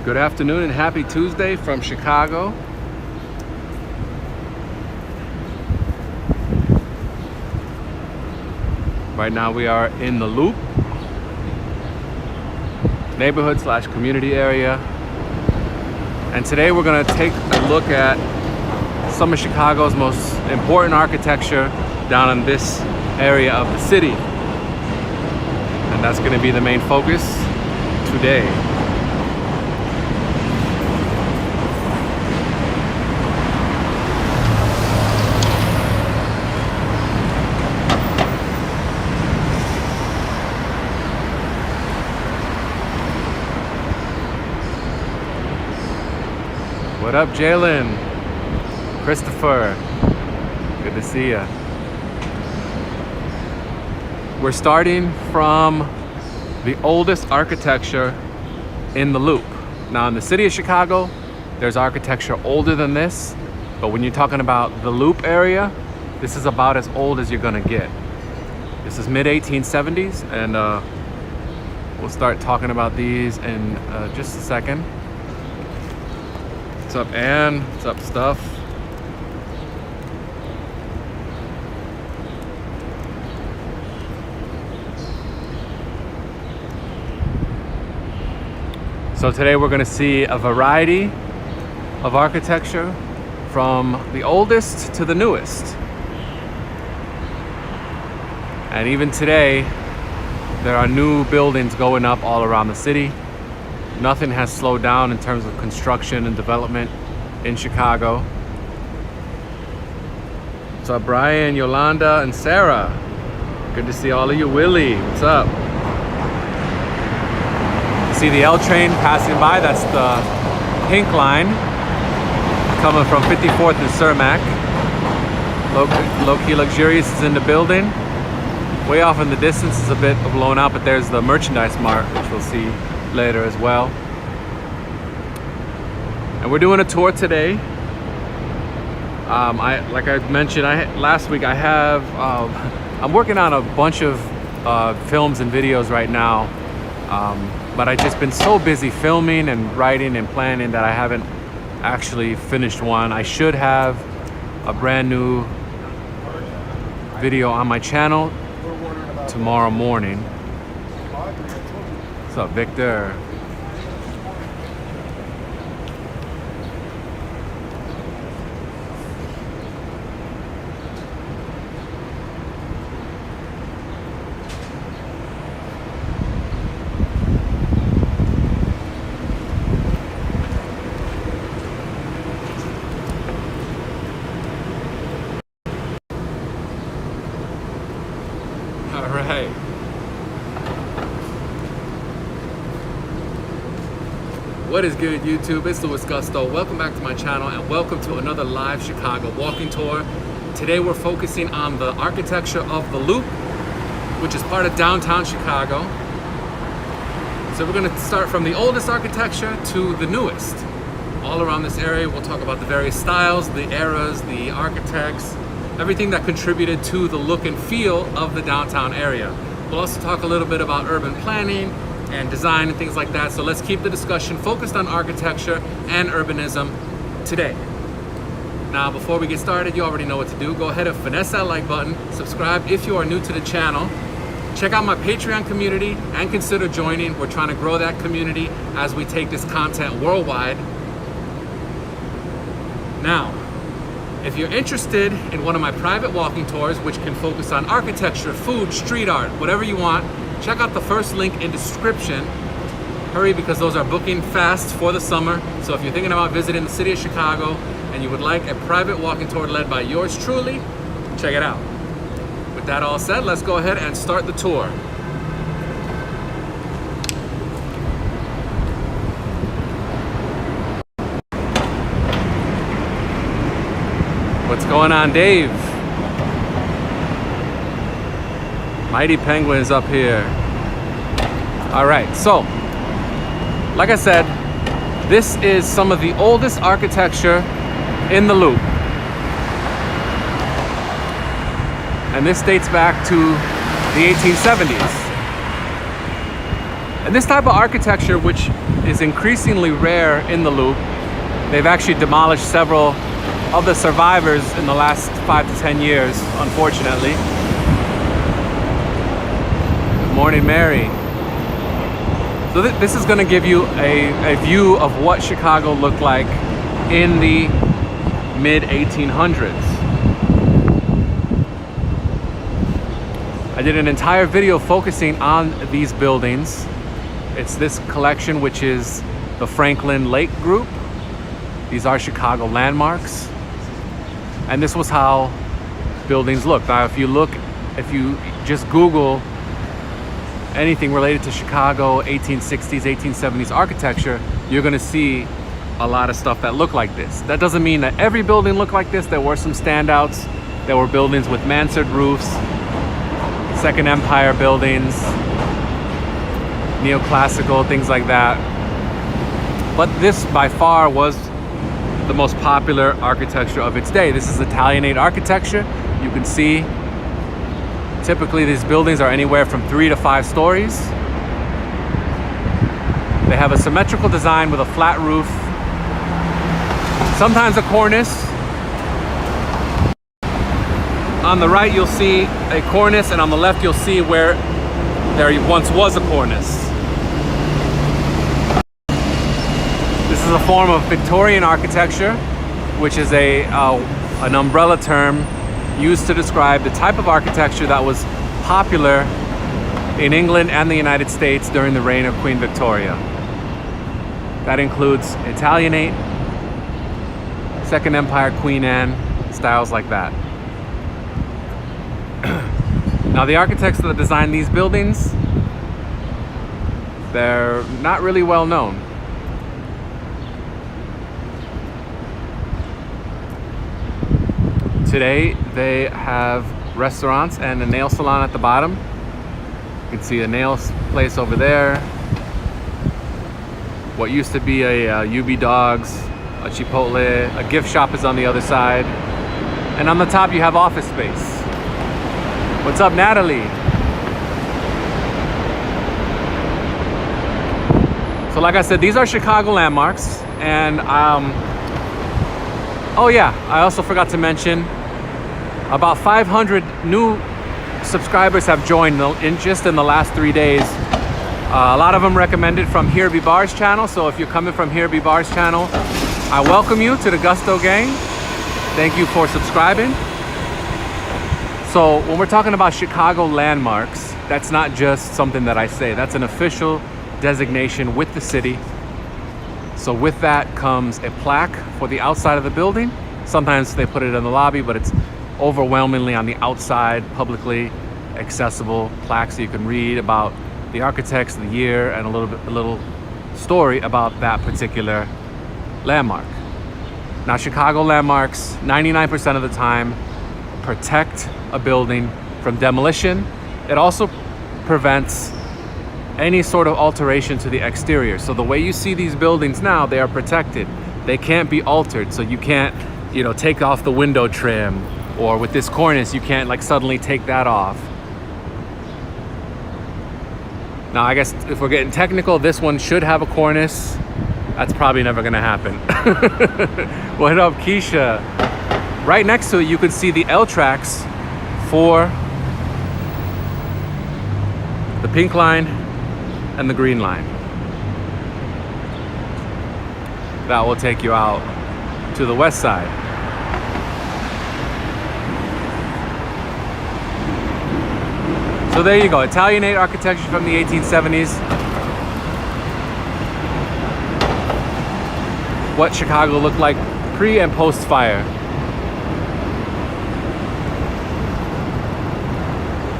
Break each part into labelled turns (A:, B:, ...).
A: Good afternoon and happy Tuesday from Chicago. Right now we are in the Loop neighborhood / community area. And today we're gonna take a look at some of Chicago's most important architecture down in this area of the city. And that's gonna be the main focus today. What up, Jalen? Christopher, good to see ya. We're starting from the oldest architecture in the Loop. Now, in the city of Chicago, there's architecture older than this, but when you're talking about the Loop area, this is about as old as you're gonna get. This is mid-1870s, and we'll start talking about these in just a second. What's up, Ann? What's up, Stuff? So today we're going to see a variety of architecture from the oldest to the newest. And even today, there are new buildings going up all around the city. Nothing has slowed down in terms of construction and development in Chicago. What's up, Brian, Yolanda, and Sarah? Good to see all of you. Willie, what's up? See the L train passing by? That's the pink line coming from 54th and Cermak. Low-key Luxurious is in the building. Way off in the distance is a bit blown out, but there's the Merchandise Mart, which we'll see later as well. And we're doing a tour today. Like I mentioned last week, I'm working on a bunch of films and videos right now, but I've just been so busy filming and writing and planning that I haven't actually finished one. I should have a brand new video on my channel tomorrow morning. What's up, Victor? All right. What is good, YouTube? It's Louis Gusto. Welcome back to my channel and welcome to another live Chicago walking tour. Today we're focusing on the architecture of the Loop, which is part of downtown Chicago. So we're gonna start from the oldest architecture to the newest. All around this area, we'll talk about the various styles, the eras, the architects, everything that contributed to the look and feel of the downtown area. We'll also talk a little bit about urban planning and design and things like that. So let's keep the discussion focused on architecture and urbanism today. Now, before we get started, you already know what to do. Go ahead and finesse that like button, subscribe if you are new to the channel. Check out my Patreon community and consider joining. We're trying to grow that community as we take this content worldwide. Now, if you're interested in one of my private walking tours, which can focus on architecture, food, street art, whatever you want, check out the first link in description. Hurry, because those are booking fast for the summer. So if you're thinking about visiting the city of Chicago and you would like a private walking tour led by yours truly, check it out. With that all said, let's go ahead and start the tour. What's going on, Dave? Mighty Penguins up here. All right, so like I said, this is some of the oldest architecture in the Loop. And this dates back to the 1870s. And this type of architecture, which is increasingly rare in the Loop, they've actually demolished several of the survivors in the last 5 to 10 years, unfortunately. Good morning, Mary. So this is going to give you a view of what Chicago looked like in the mid-1800s. I did an entire video focusing on these buildings. It's this collection, which is the Franklin Lake Group. These are Chicago landmarks. And this was how buildings look. Now, if you just Google anything related to Chicago 1860s, 1870s architecture, you're gonna see a lot of stuff that look like this. That doesn't mean that every building looked like this. There were some standouts. There were buildings with mansard roofs, Second Empire buildings, neoclassical, things like that. But this by far was the most popular architecture of its day. This is Italianate architecture. You can see typically these buildings are anywhere from 3 to 5 stories. They have a symmetrical design with a flat roof, sometimes a cornice. On the right you'll see a cornice, and on the left you'll see where there once was a cornice. This is a form of Victorian architecture, which is an umbrella term used to describe the type of architecture that was popular in England and the United States during the reign of Queen Victoria. That includes Italianate, Second Empire, Queen Anne, styles like that. Now, the architects that designed these buildings, they're not really well known. Today, they have restaurants and a nail salon at the bottom. You can see a nail place over there. What used to be a UB Dogs, a Chipotle, a gift shop is on the other side. And on the top, you have office space. What's up, Natalie? So like I said, these are Chicago landmarks. And oh yeah, I also forgot to mention, about 500 new subscribers have joined just in the last 3 days. A lot of them recommended from Here Be Bars channel. So if you're coming from Here Be Bars channel, I welcome you to the Gusto gang. Thank you for subscribing. So when we're talking about Chicago landmarks, that's not just something that I say. That's an official designation with the city. So with that comes a plaque for the outside of the building. Sometimes they put it in the lobby, but it's overwhelmingly on the outside, publicly accessible plaque, so you can read about the architects, the year, and a little story about that particular landmark. Now, Chicago landmarks, 99% of the time, protect a building from demolition. It also prevents any sort of alteration to the exterior. So the way you see these buildings now, they are protected. They can't be altered. So you can't, take off the window trim, or with this cornice, you can't like suddenly take that off. Now, I guess if we're getting technical, this one should have a cornice. That's probably never gonna happen. What up, Keisha? Right next to it, you can see the L tracks for the pink line and the green line. That will take you out to the west side. So there you go, Italianate architecture from the 1870s. What Chicago looked like pre and post fire.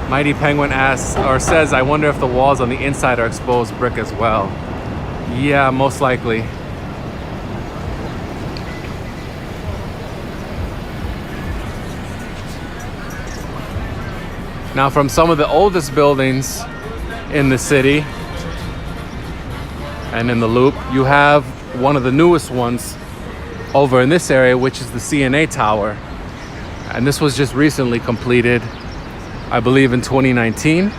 A: Mighty Penguin asks, or says, I wonder if the walls on the inside are exposed brick as well. Yeah, most likely. Now, from some of the oldest buildings in the city and in the Loop, you have one of the newest ones over in this area, which is the CNA Tower. And this was just recently completed, I believe in 2019.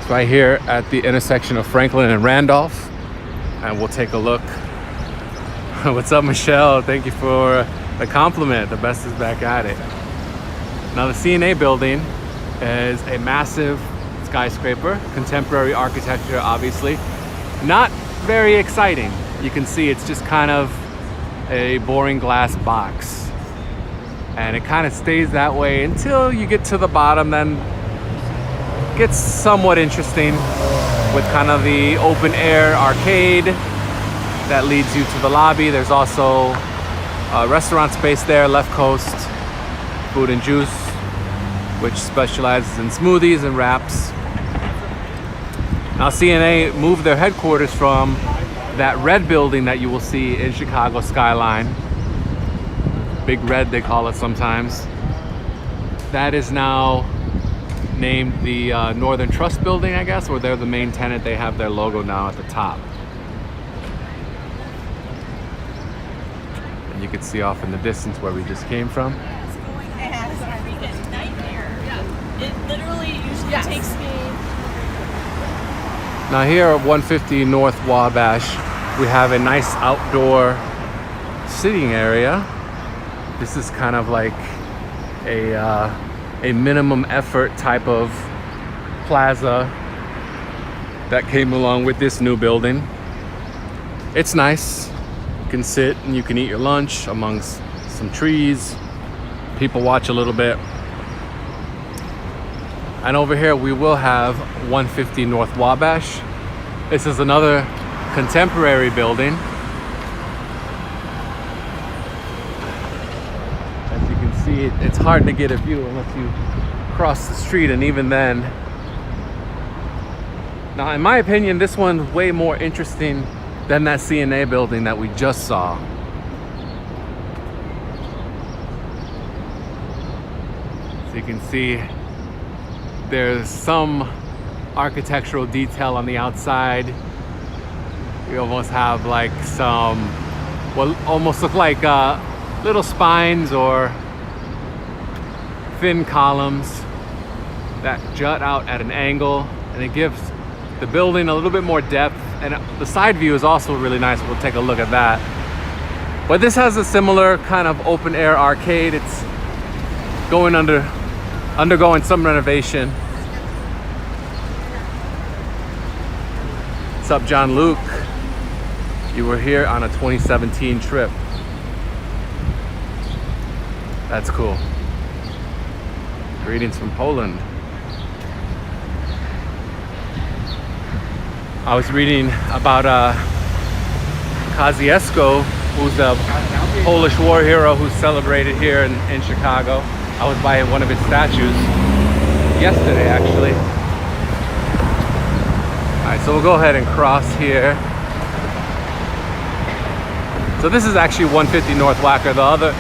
A: right here at the intersection of Franklin and Randolph, and we'll take a look. What's up, Michelle? Thank you for the compliment. The best is back at it. Now, the CNA building is a massive skyscraper, contemporary architecture, obviously. Not very exciting. You can see it's just kind of a boring glass box. And it kind of stays that way until you get to the bottom, then it gets somewhat interesting with kind of the open air arcade that leads you to the lobby. There's also a restaurant space there, Left Coast Food and Juice, which specializes in smoothies and wraps. Now, CNA moved their headquarters from that red building that you will see in Chicago skyline. Big Red, they call it sometimes. That is now named the Northern Trust Building, I guess, or they're the main tenant. They have their logo now at the top. And you can see off in the distance where we just came from.
B: It has a freaking nightmare. Yeah. It literally usually takes me.
A: Now here at 150 North Wabash, we have a nice outdoor sitting area. This is kind of like a minimum effort type of plaza that came along with this new building. It's nice. You can sit and you can eat your lunch amongst some trees. People watch a little bit. And over here we will have 150 North Wabash. This is another contemporary building. As you can see, it's hard to get a view unless you cross the street, and even then. Now, in my opinion, this one's way more interesting than that CNA building that we just saw. So you can see there's some architectural detail on the outside. We almost have like some, well, almost look like little spines or thin columns that jut out at an angle, and it gives the building a little bit more depth. And the side view is also really nice. We'll take a look at that. But this has a similar kind of open air arcade. It's undergoing some renovation. What's up, John Luke? You were here on a 2017 trip. That's cool. Greetings from Poland. I was reading about Kosciuszko, who's a Polish war hero who's celebrated here in Chicago. I was by one of his statues yesterday, actually. All right, so we'll go ahead and cross here. So this is actually 150 North Wacker. The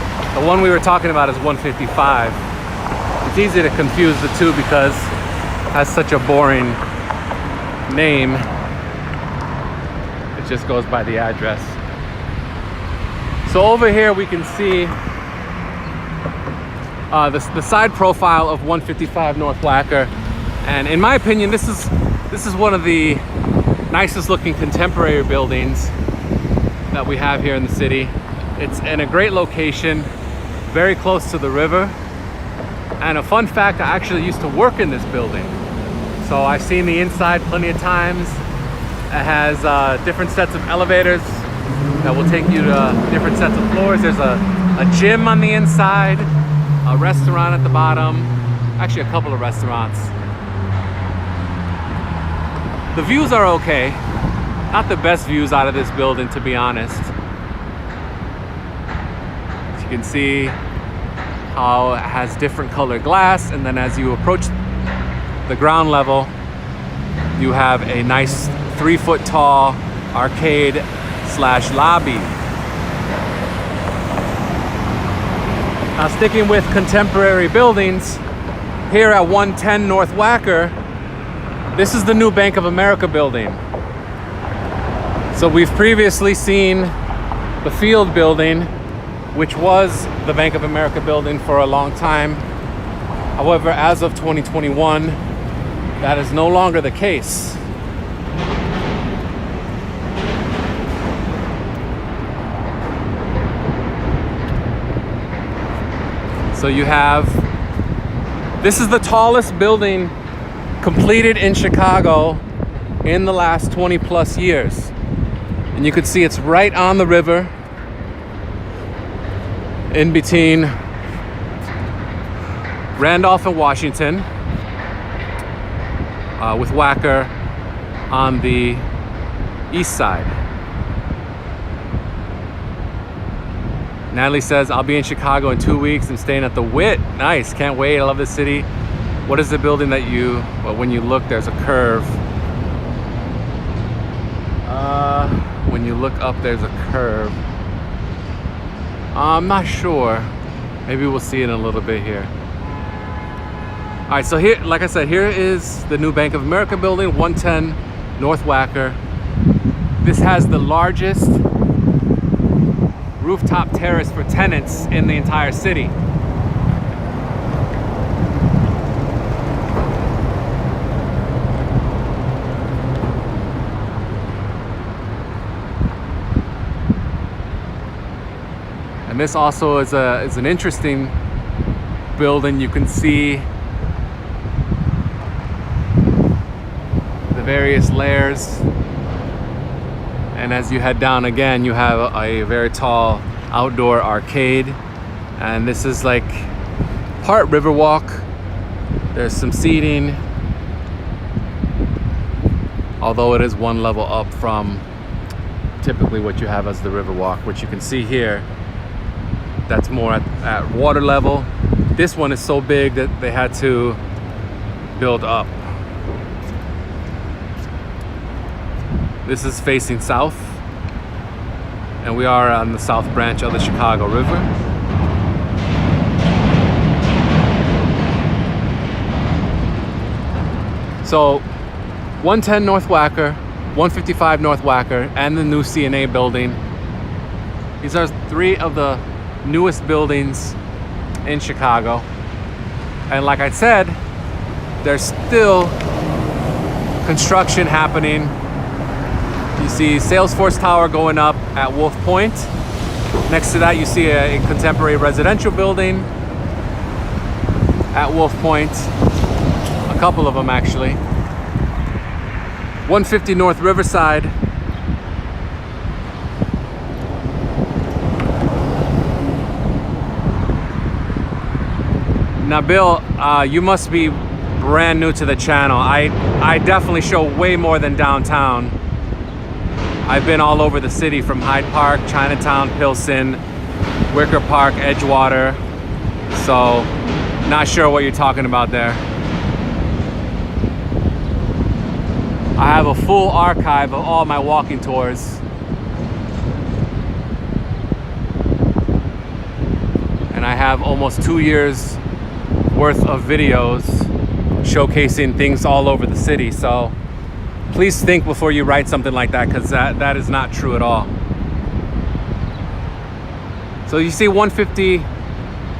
A: one we were talking about is 155. It's easy to confuse the two because it has such a boring name. It just goes by the address. So over here we can see the side profile of 155 North Wacker, and in my opinion, this is one of the nicest looking contemporary buildings that we have here in the city. It's in a great location, very close to the river. And a fun fact, I actually used to work in this building, so I've seen the inside plenty of times. It has different sets of elevators that will take you to different sets of floors. There's a gym on the inside, a restaurant at the bottom, actually a couple of restaurants. The views are okay. Not the best views out of this building, to be honest. As you can see how it has different colored glass, and then as you approach the ground level, you have a nice 3-foot tall arcade / lobby. Now, sticking with contemporary buildings, here at 110 North Wacker, this is the new Bank of America building. So we've previously seen the Field building, which was the Bank of America building for a long time. However, as of 2021, that is no longer the case. So you have, this is the tallest building completed in Chicago in the last 20 plus years. And you can see it's right on the river, in between Randolph and Washington, with Wacker on the east side. Natalie says, I'll be in Chicago in 2 weeks. I'm staying at the Wit. Nice, can't wait, I love this city. What is the building that you, well, when you look, there's a curve. When you look up, there's a curve. I'm not sure. Maybe we'll see it in a little bit here. All right, so here, like I said, here is the new Bank of America building, 110 North Wacker. This has the largest rooftop terrace for tenants in the entire city. And this also is an interesting building. You can see the various layers. And as you head down again, you have a very tall outdoor arcade. And this is like part Riverwalk. There's some seating, although it is one level up from typically what you have as the Riverwalk, which you can see here. That's more at water level. This one is so big that they had to build up. This is facing south, and we are on the south branch of the Chicago River. So 110 North Wacker, 155 North Wacker, and the new CNA building. These are three of the newest buildings in Chicago. And like I said, there's still construction happening. You see Salesforce Tower going up at Wolf Point. Next to that, you see a contemporary residential building at Wolf Point. A couple of them, actually. 150 North Riverside. Now, Bill, you must be brand new to the channel. I definitely show way more than downtown. I've been all over the city, from Hyde Park, Chinatown, Pilsen, Wicker Park, Edgewater. So, not sure what you're talking about there. I have a full archive of all my walking tours. And I have almost 2 years worth of videos showcasing things all over the city. So please think before you write something like that, because that is not true at all. So you see 150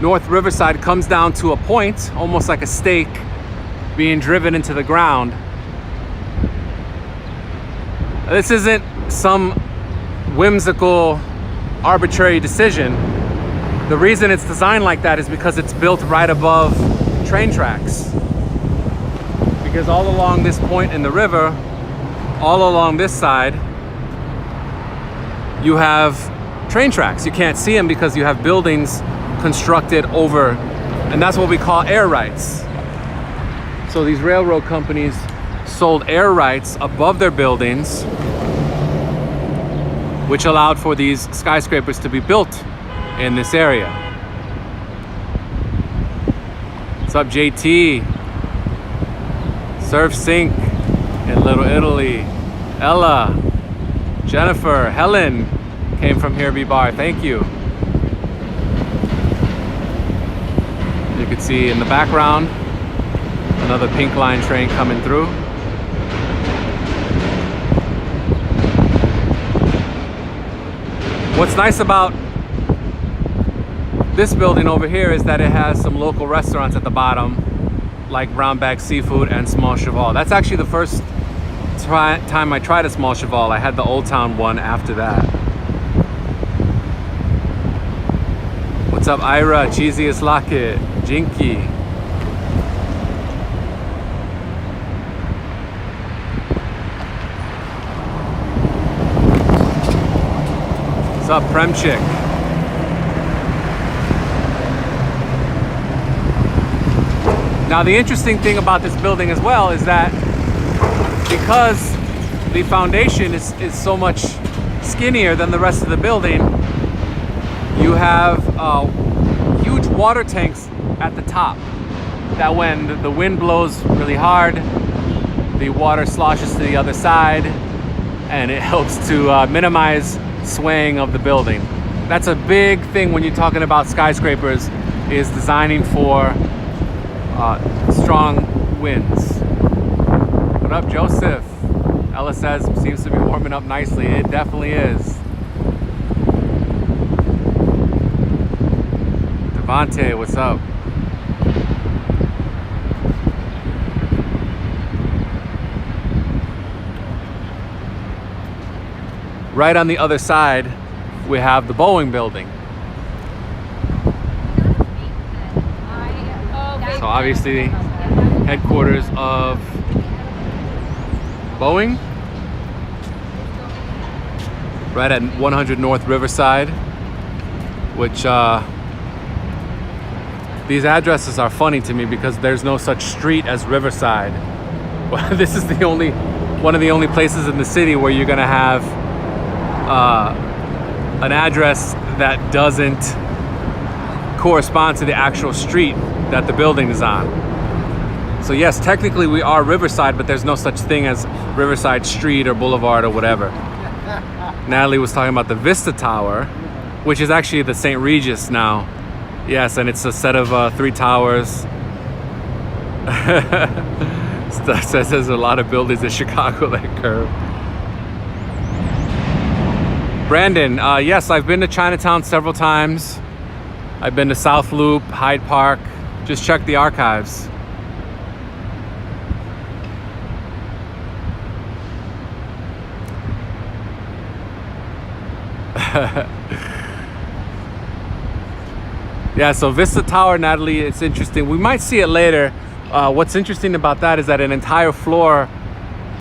A: North Riverside comes down to a point, almost like a stake being driven into the ground. This isn't some whimsical, arbitrary decision. The reason it's designed like that is because it's built right above train tracks. Because all along this point in the river, all along this side, you have train tracks. You can't see them because you have buildings constructed over, and that's what we call air rights. So these railroad companies sold air rights above their buildings, which allowed for these skyscrapers to be built in this area. What's up, JT? Surf Sink in Little Italy. Ella, Jennifer, Helen came from Here Bar. Thank you. You can see in the background another Pink Line train coming through. What's nice about this building over here is that it has some local restaurants at the bottom. like brown bag seafood and small cheval. That's actually the first time I tried a small cheval. I had the Old Town one after that. What's up, Ira? Cheesiest Locket, Jinky. What's up, Premchick? Now the interesting thing about this building as well is that because the foundation is so much skinnier than the rest of the building, you have huge water tanks at the top that when the wind blows really hard, the water sloshes to the other side and it helps to minimize swaying of the building. That's a big thing when you're talking about skyscrapers, is designing for strong winds. What up, Joseph? Ella says seems to be warming up nicely. It definitely is. Devante, what's up? Right on the other side, we have the Boeing building. So obviously, headquarters of Boeing, right at 100 North Riverside, which these addresses are funny to me because there's no such street as Riverside. This is one of the only places in the city where you're gonna have an address that doesn't correspond to the actual street that the building is on. So yes, technically we are Riverside, but there's no such thing as Riverside Street or Boulevard or whatever. Natalie was talking about the Vista Tower, which is actually the St. Regis now. Yes, and it's a set of 3 towers. Says there's a lot of buildings in Chicago that curve. Brandon, yes, I've been to Chinatown several times. I've been to South Loop, Hyde Park. Just check the archives. Yeah, so Vista Tower, Natalie, it's interesting. We might see it later. What's interesting about that is that an entire floor